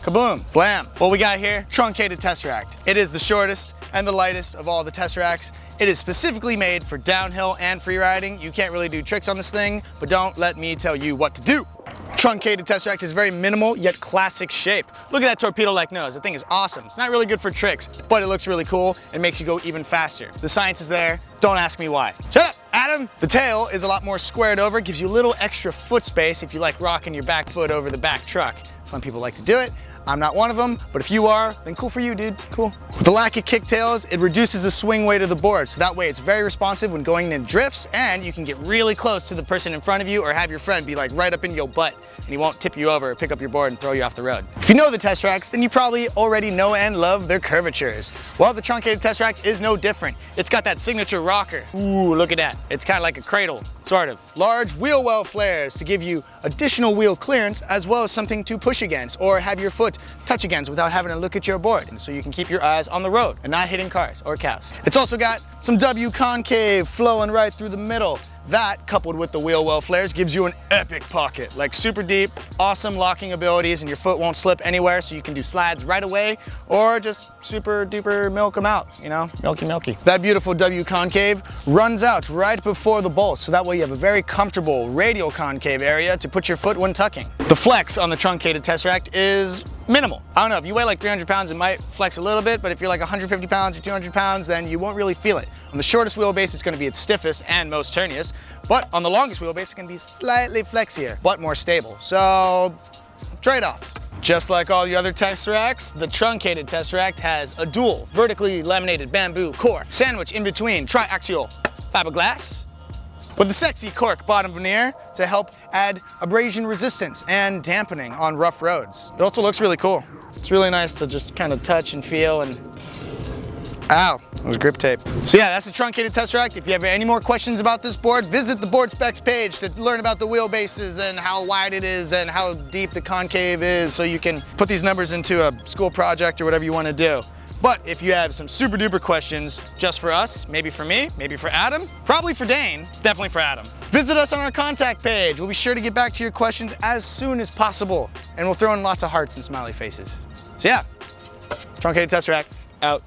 Kaboom, blam. What we got here, Truncated Tesseract. It is the shortest and the lightest of all the Tesseracts. It is specifically made for downhill and free riding. You can't really do tricks on this thing, but don't let me tell you what to do. Truncated Tesseract is very minimal yet classic shape. Look at that torpedo-like nose. The thing is awesome. It's not really good for tricks, but it looks really cool and makes you go even faster. The science is there. Don't ask me why. Shut up, Adam! The tail is a lot more squared over, gives you a little extra foot space if you like rocking your back foot over the back truck. Some people like to do it. I'm not one of them, but if you are, then cool for you, dude, cool. With the lack of kicktails, it reduces the swing weight of the board, so that way it's very responsive when going in drifts, and you can get really close to the person in front of you or have your friend be like right up in your butt, and he won't tip you over or pick up your board and throw you off the road. If you know the Tesseracts, then you probably already know and love their curvatures. Well, the Truncated Tesseract is no different. It's got that signature rocker. Ooh, look at that. It's kind of like a cradle, sort of. Large wheel well flares to give you additional wheel clearance, as well as something to push against or have your foot touch against without having to look at your board, and so you can keep your eyes on the road and not hitting cars or cows. It's also got some W concave flowing right through the middle. That, coupled with the wheel well flares, gives you an epic pocket, like super deep, awesome locking abilities, and your foot won't slip anywhere, so you can do slides right away, or just super duper milk them out, you know, milky. That beautiful W concave runs out right before the bolt, so that way you have a very comfortable radial concave area to put your foot when tucking. The flex on the Truncated Tesseract is minimal. I don't know, if you weigh like 300 pounds, it might flex a little bit, but if you're like 150 pounds or 200 pounds, then you won't really feel it. On the shortest wheelbase, it's going to be its stiffest and most turniest, but on the longest wheelbase, it's going to be slightly flexier, but more stable. So, trade-offs. Just like all the other Tesseracts, the Truncated Tesseract has a dual vertically laminated bamboo core, sandwich in between triaxial fiberglass, with a sexy cork bottom veneer to help add abrasion resistance and dampening on rough roads. It also looks really cool. It's really nice to just kind of touch and feel and... Ow, it was grip tape. So yeah, that's the Truncated Tesseract. If you have any more questions about this board, visit the board specs page to learn about the wheelbases and how wide it is and how deep the concave is, so you can put these numbers into a school project or whatever you want to do. But if you have some super duper questions just for us, maybe for me, maybe for Adam, probably for Dane, definitely for Adam, visit us on our contact page. We'll be sure to get back to your questions as soon as possible, and we'll throw in lots of hearts and smiley faces. So yeah, Truncated Tesseract, out.